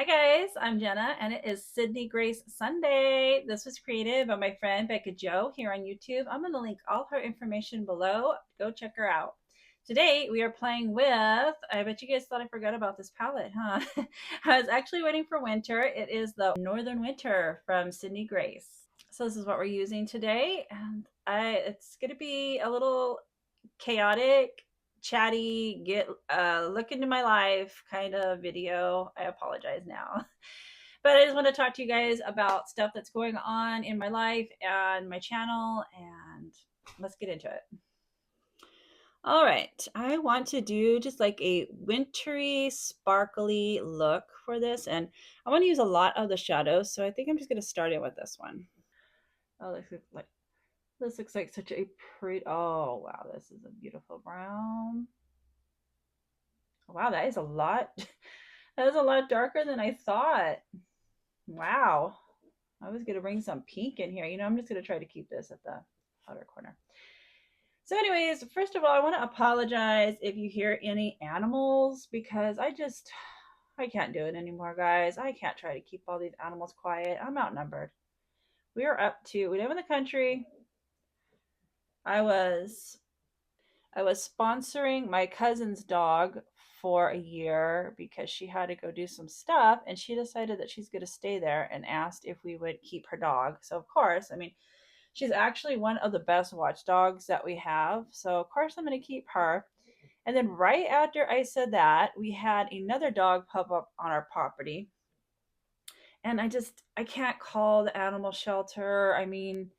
Hi guys, I'm Jenna and it is Sydney Grace Sunday. This was created by my friend Becca Joe here on YouTube. I'm going to link all her information below. Go check her out. Today we are playing with, I bet you guys thought I forgot about this palette, huh? I was actually waiting for winter. It is the Northern Winter from Sydney Grace. So this is what we're using today. And it's going to be a little chaotic, chatty, get look into my life kind of video. I apologize now. But I just want to talk to you guys about stuff that's going on in my life and my channel, and let's get into it. All right, I want to do just like a wintry, sparkly look for this, and I want to use a lot of the shadows, so I think I'm just going to start it with this one. Oh, this looks like such a pretty. Oh wow, this is a beautiful brown. Wow, that is a lot. That is a lot darker than I thought. Wow. I was going to bring some pink in here. I'm just going to try to keep this at the outer corner. So, anyways, first of all, I want to apologize if you hear any animals because I can't do it anymore, guys. I can't try to keep all these animals quiet. I'm outnumbered. We live in the country. I was I was sponsoring my cousin's dog for a year because she had to go do some stuff and she decided that she's going to stay there and asked if we would keep her dog. So, of course, I mean, she's actually one of the best watchdogs that we have. So, of course, I'm going to keep her. And then, right after I said that, we had another dog pop up on our property. And I can't call the animal shelter. I mean,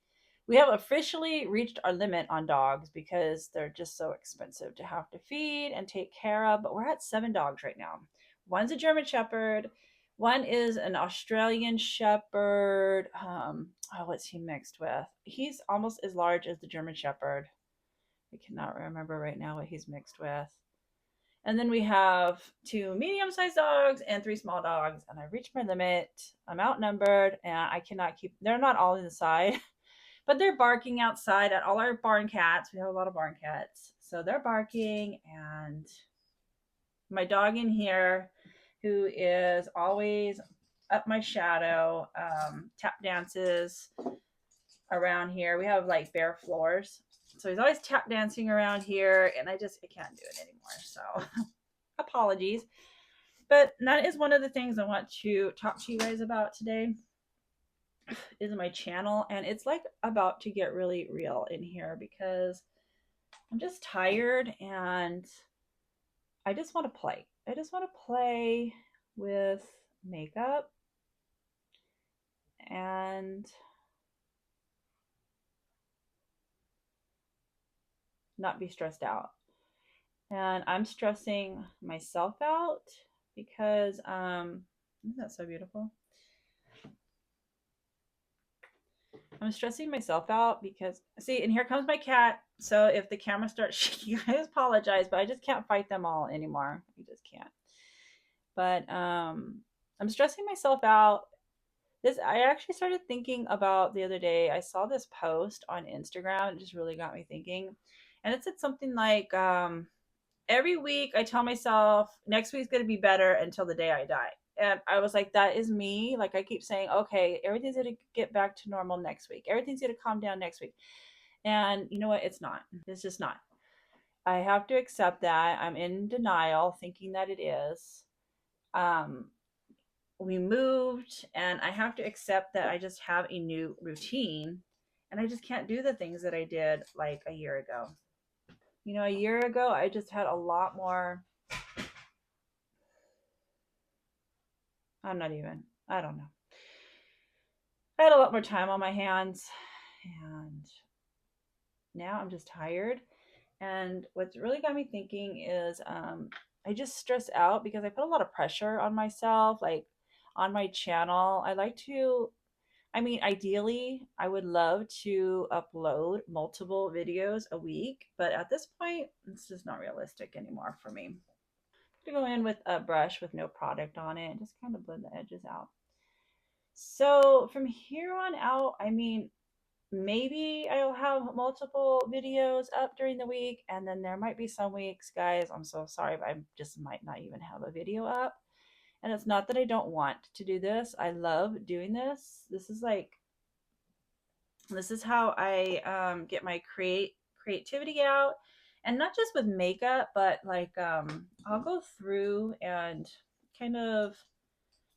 we have officially reached our limit on dogs because they're just so expensive to have to feed and take care of. But we're at 7 dogs right now. One's a German Shepherd. One is an Australian Shepherd. What's he mixed with? He's almost as large as the German Shepherd. I cannot remember right now what he's mixed with. And then we have 2 medium-sized dogs and 3 small dogs. And I've reached my limit. I'm outnumbered and I cannot keep, they're not all inside. But they're barking outside at all our barn cats. We have a lot of barn cats. So they're barking, and my dog in here, who is always up my shadow, tap dances around here. We have like bare floors. So he's always tap dancing around here, and I can't do it anymore. So apologies. But that is one of the things I want to talk to you guys about today is my channel, and it's like about to get really real in here because I'm just tired and I just want to play. I just want to play with makeup and not be stressed out. And I'm stressing myself out because isn't that so beautiful? I'm stressing myself out because see, and here comes my cat. So if the camera starts shaking, I apologize, but I just can't fight them all anymore. I just can't. But I'm stressing myself out. This I actually started thinking about the other day. I saw this post on Instagram. It just really got me thinking. And it said something like, every week I tell myself next week's gonna be better until the day I die. And I was like, that is me. Like I keep saying, okay, everything's gonna get back to normal next week. Everything's gonna calm down next week. And you know what? It's not. It's just not. I have to accept that. I'm in denial, thinking that it is. Um, we moved, and I have to accept that I just have a new routine, and I just can't do the things that I did like a year ago. A year ago, I just had a lot more. I don't know. I had a lot more time on my hands, and now I'm just tired. And what's really got me thinking is I just stress out because I put a lot of pressure on myself, like on my channel. I mean, ideally, I would love to upload multiple videos a week, but at this point, it's just not realistic anymore for me. To go in with a brush with no product on it and just kind of blend the edges out. So from here on out, I mean, maybe I'll have multiple videos up during the week, and then there might be some weeks, guys, I'm so sorry, but I just might not even have a video up. And it's not that I don't want to do this. I love doing this. This is how I get my creativity out, and not just with makeup, but like I'll go through and kind of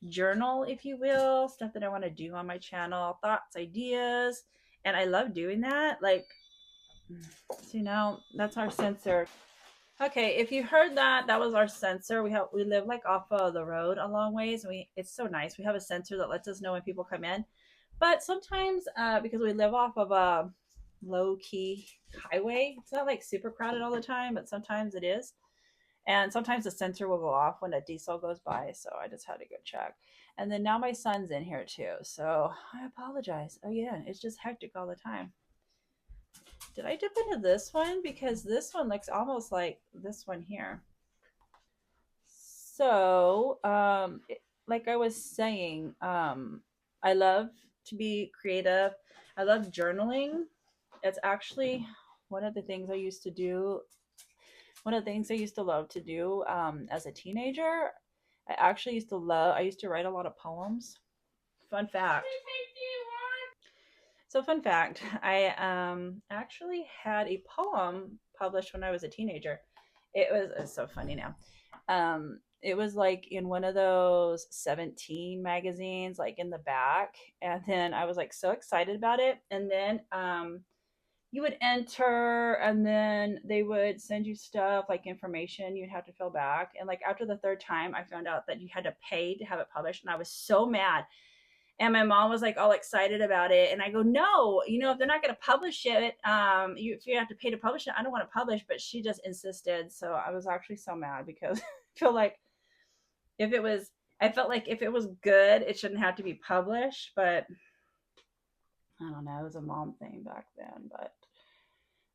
journal, if you will, stuff that I want to do on my channel, thoughts, ideas, and I love doing that. Like, so now that's our sensor. Okay, if you heard that, that was our sensor. We live like off of the road a long ways, and it's so nice. We have a sensor that lets us know when people come in. But sometimes, because we live off of a low key highway, it's not like super crowded all the time, but sometimes it is. And sometimes the sensor will go off when a diesel goes by. So I just had to go check. And then now my son's in here too. So I apologize. Oh, yeah, it's just hectic all the time. Did I dip into this one? Because this one looks almost like this one here. So, like I was saying, I love to be creative. I love journaling. It's actually one of the things I used to do. One of the things I used to love to do as a teenager. I used to write a lot of poems. Fun fact. So, fun fact, I actually had a poem published when I was a teenager. It's so funny now. It was like in one of those 17 magazines, like in the back. And then I was like so excited about it. And then you would enter, and then they would send you stuff like information you'd have to fill back. And like after the third time, I found out that you had to pay to have it published. And I was so mad, and my mom was like all excited about it, and I go, no, if they're not going to publish it, if you have to pay to publish it, I don't want to publish. But she just insisted, so I was actually so mad because I feel like if it was I felt like if it was good, it shouldn't have to be published. But I don't know, it was a mom thing back then. But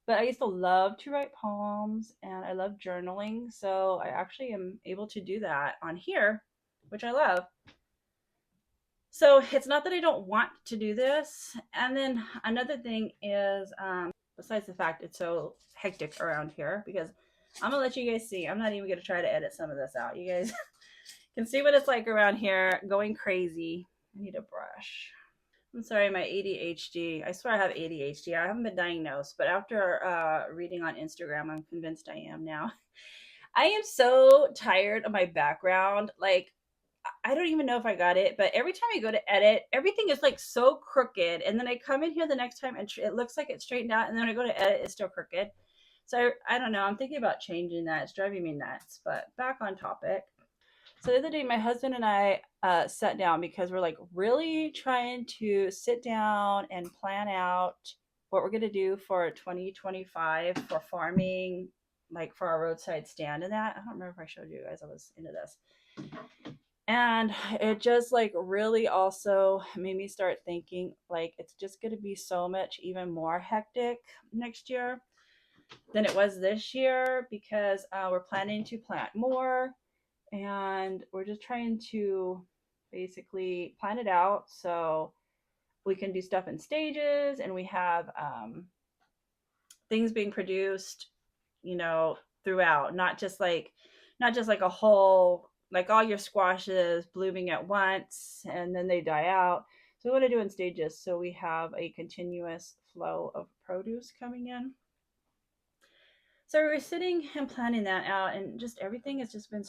I used to love to write poems, and I love journaling, so I actually am able to do that on here, which I love. So it's not that I don't want to do this. And then another thing is, besides the fact it's so hectic around here, because I'm gonna let you guys see. I'm not even gonna try to edit some of this out. You guys can see what it's like around here, going crazy. I need a brush. I'm sorry, my ADHD. I swear I have ADHD. I haven't been diagnosed, but after reading on Instagram, I'm convinced I am now. I am so tired of my background. Like, I don't even know if I got it, but every time I go to edit, everything is like so crooked. And then I come in here the next time and it looks like it's straightened out. And then when I go to edit, it's still crooked. So I don't know. I'm thinking about changing that. It's driving me nuts. But back on topic. So the other day, my husband and I sat down because we're like really trying to sit down and plan out what we're going to do for 2025 for farming, like for our roadside stand and that. I don't remember if I showed you guys I was into this. And it just like really also made me start thinking like it's just going to be so much even more hectic next year than it was this year, because we're planning to plant more, and we're just trying to basically plan it out so we can do stuff in stages, and we have things being produced, throughout, not just like a whole, like all your squashes blooming at once and then they die out. So we want to do in stages so we have a continuous flow of produce coming in. So we were sitting and planning that out, and just everything has just been,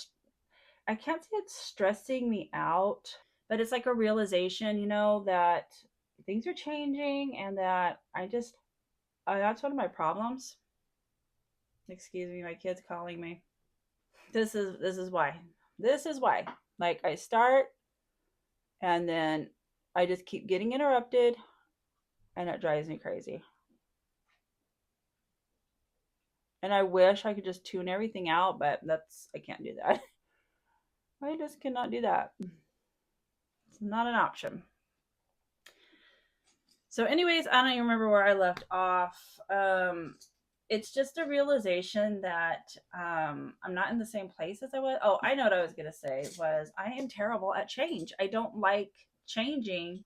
I can't say it's stressing me out, but it's like a realization, that things are changing, and that that's one of my problems. Excuse me, my kid's calling me. This is why. This is why. Like I start, and then I just keep getting interrupted, and it drives me crazy. And I wish I could just tune everything out, but I can't do that. I just cannot do that. It's not an option. So anyways, I don't even remember where I left off. It's just a realization that I'm not in the same place as I was. Oh, I know what I was going to say was I am terrible at change. I don't like changing.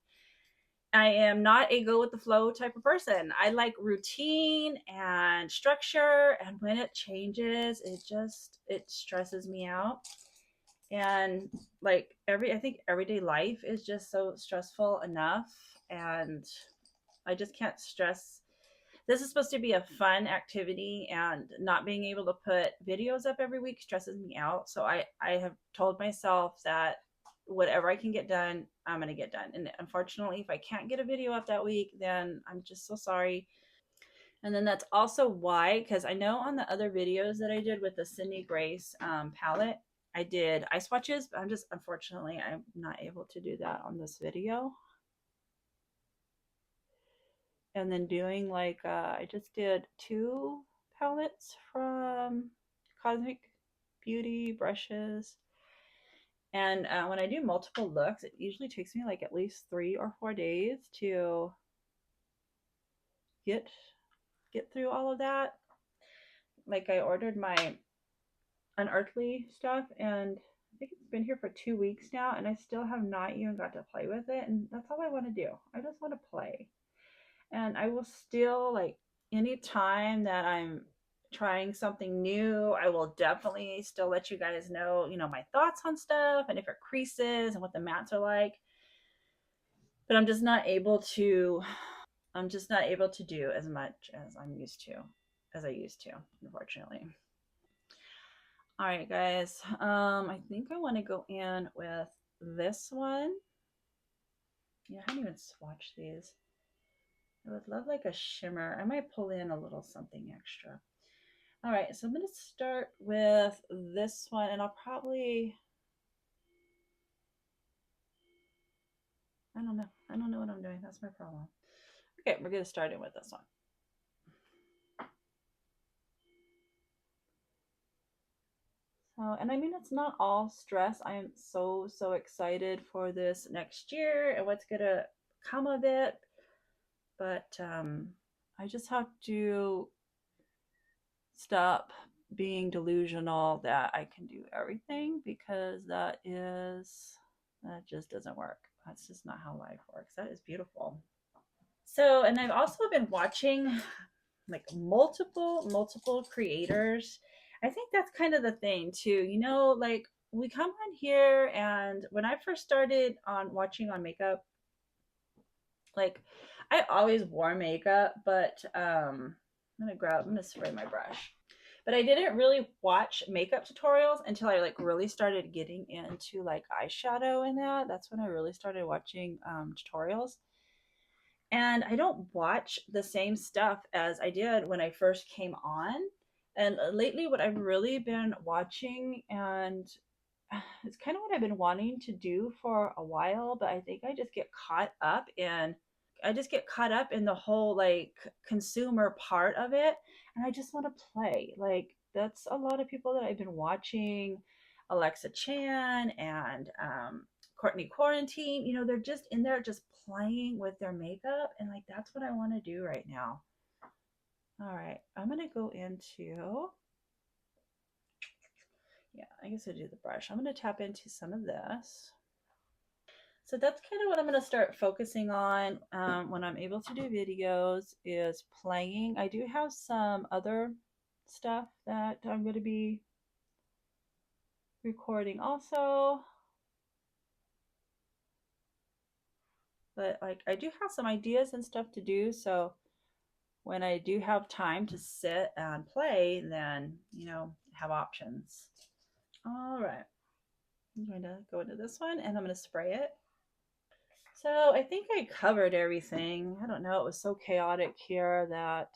I am not a go with the flow type of person. I like routine and structure, and when it changes, it stresses me out. And like I think everyday life is just so stressful enough, and I just can't stress. This is supposed to be a fun activity, and not being able to put videos up every week stresses me out. So I have told myself that whatever I can get done, I'm going to get done. And unfortunately, if I can't get a video up that week, then I'm just so sorry. And then that's also why, because I know on the other videos that I did with the Sydney Grace palette, I did eye swatches, but unfortunately, I'm not able to do that on this video. And then doing like, I just did 2 palettes from Cosmic Beauty brushes. And when I do multiple looks, it usually takes me like at least 3 or 4 days to get get through all of that. Like I ordered my Unearthly stuff, and I think it's been here for 2 weeks now, and I still have not even got to play with it. And that's all I want to do. I just want to play. And I will still, like, anytime that I'm trying something new, I will definitely still let you guys know, my thoughts on stuff and if it creases and what the mats are like. But I'm just not able to do as much as I used to, unfortunately. All right, guys. I think I want to go in with this one. Yeah, I haven't even swatched these. I would love like a shimmer. I might pull in a little something extra. All right, so I'm going to start with this one, and I don't know. I don't know what I'm doing. That's my problem. Okay, we're going to start in with this one. So, and I mean, it's not all stress. I am so, so excited for this next year and what's going to come of it. But I just have to stop being delusional that I can do everything, because that just doesn't work. That's just not how life works. That is beautiful. So, and I've also been watching like multiple creators. I think that's kind of the thing too. Like we come on here, and when I first started on watching on makeup, like I always wore makeup, but I'm gonna spray my brush. But I didn't really watch makeup tutorials until I like really started getting into like eyeshadow and that. That's when I really started watching tutorials. And I don't watch the same stuff as I did when I first came on. And lately, what I've really been watching, and it's kind of what I've been wanting to do for a while, but I think I just get caught up in the whole like consumer part of it, and I just want to play. Like that's a lot of people that I've been watching, Alexa Chan and Courtney Quarantine. They're just in there just playing with their makeup, and like that's what I want to do right now. All right, I'm gonna go into, yeah, I guess I do the brush. I'm gonna tap into some of this. So that's kind of what I'm going to start focusing on when I'm able to do videos, is playing. I do have some other stuff that I'm going to be recording also. But like I do have some ideas and stuff to do, so when I do have time to sit and play, then, have options. All right. I'm going to go into this one, and I'm going to spray it. So I think I covered everything. I don't know. It was so chaotic here that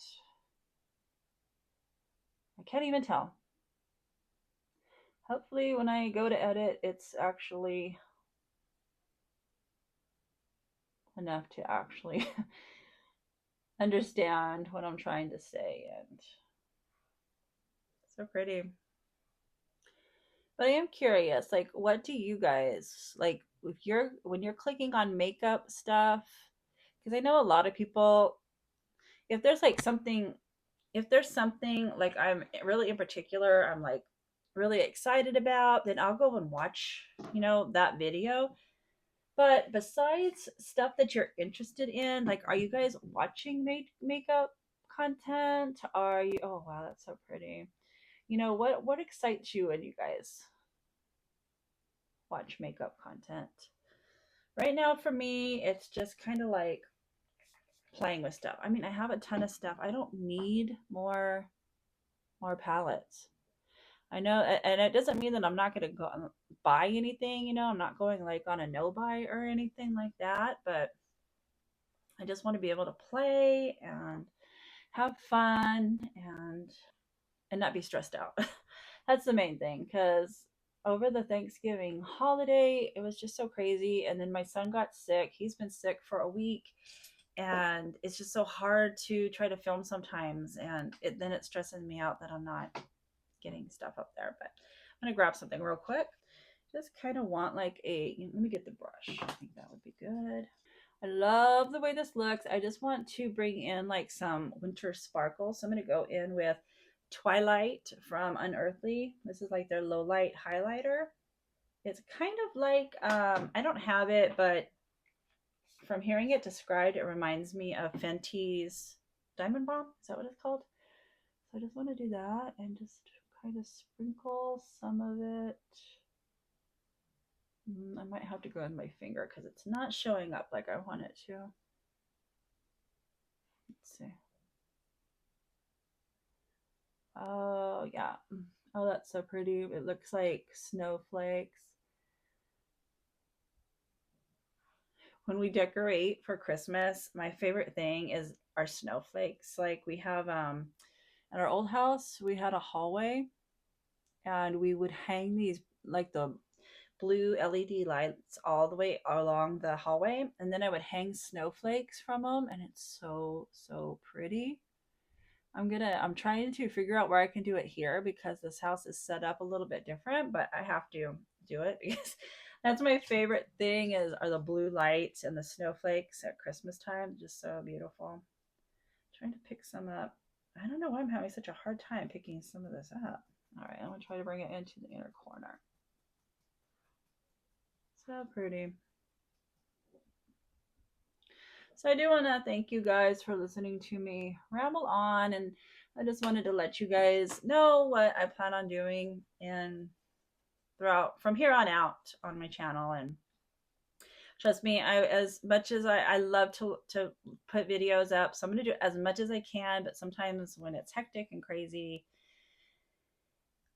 I can't even tell. Hopefully when I go to edit, it's actually enough to actually understand what I'm trying to say. And so pretty. But I am curious, like, what do you guys like when you're clicking on makeup stuff? Because I know a lot of people, if there's like something, if there's something like I'm really in particular, I'm like really excited about, then I'll go and watch, that video. But besides stuff that you're interested in, like, are you guys watching makeup content? Are you? Oh wow, that's so pretty. What excites you and you guys? watch makeup content. Right now for me, it's just kind of like playing with stuff. I mean, I have a ton of stuff. I don't need more palettes. I know, and it doesn't mean that I'm not going to go and buy anything, you know. I'm not going like on a no buy or anything like that, but I just want to be able to play and have fun and not be stressed out. That's the main thing, cuz over the Thanksgiving holiday, it was just so crazy, and then my son got sick. He's been sick for a week, and it's just so hard to try to film sometimes, and then it stresses me out that I'm not getting stuff up there. But I'm gonna grab something real quick. Just kind of want like let me get the brush. I think that would be good. I love the way this looks. I just want to bring in like some winter sparkle. So I'm going to go in with Twilight from Unearthly. This is like their low light highlighter. It's kind of like, I don't have it, but from hearing it described, it reminds me of Fenty's Diamond Bomb. Is that what it's called? So I just want to do that and just kind of sprinkle some of it. I might have to go in my finger because it's not showing up like I want it to. Let's see. Oh, yeah. Oh, that's so pretty. It looks like snowflakes. When we decorate for Christmas, my favorite thing is our snowflakes. Like we have at our old house, we had a hallway and we would hang these like the blue LED lights all the way along the hallway, and then I would hang snowflakes from them, and it's so pretty. I'm trying to figure out where I can do it here because this house is set up a little bit different, but I have to do it because that's my favorite thing are the blue lights and the snowflakes at Christmas time. Just so beautiful. I'm trying to pick some up. I don't know why I'm having such a hard time picking some of this up. All right, I'm gonna try to bring it into the inner corner. So pretty. So I do want to thank you guys for listening to me ramble on, and I just wanted to let you guys know what I plan on doing and throughout from here on out on my channel. And trust me, as much as I love to put videos up, so I'm going to do as much as I can, but sometimes when it's hectic and crazy,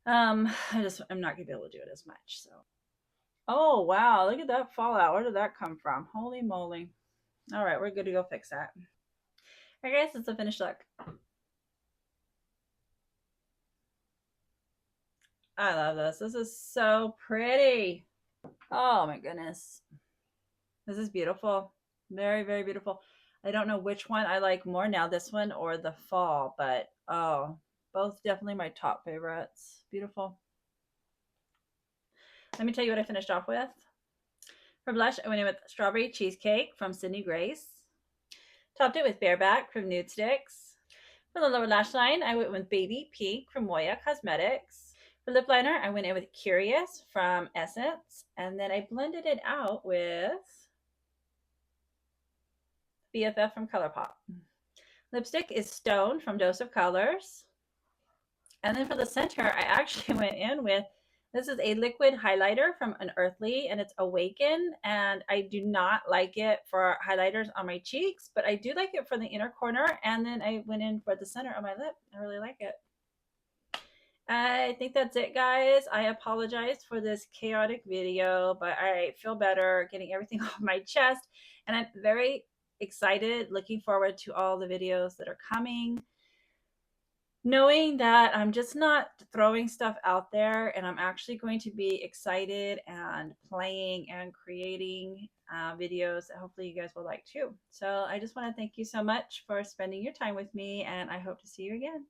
I'm not going to be able to do it as much. So, oh wow, look at that fallout. Where did that come from? Holy moly. All right, we're good to go fix that. All right, guys, it's a finished look. I love this. This is so pretty. Oh my goodness. This is beautiful. Very, very beautiful. I don't know which one I like more now, this one or the fall, but oh, both definitely my top favorites. Beautiful. Let me tell you what I finished off with. For blush, I went in with Strawberry Cheesecake from Sydney Grace. Topped it with Bareback from Nude Sticks. For the lower lash line, I went with Baby Pink from Moya Cosmetics. For lip liner, I went in with Curious from Essence. And then I blended it out with BFF from ColourPop. Lipstick is Stone from Dose of Colors. And then for the center, I actually went in with, this is a liquid highlighter from Unearthly, and it's Awaken. And I do not like it for highlighters on my cheeks, but I do like it for the inner corner. And then I went in for the center of my lip. I really like it. I think that's it, guys. I apologize for this chaotic video, but I feel better getting everything off my chest. And I'm very excited, looking forward to all the videos that are coming. Knowing that I'm just not throwing stuff out there, and I'm actually going to be excited and playing and creating videos that hopefully you guys will like too. So I just want to thank you so much for spending your time with me, and I hope to see you again.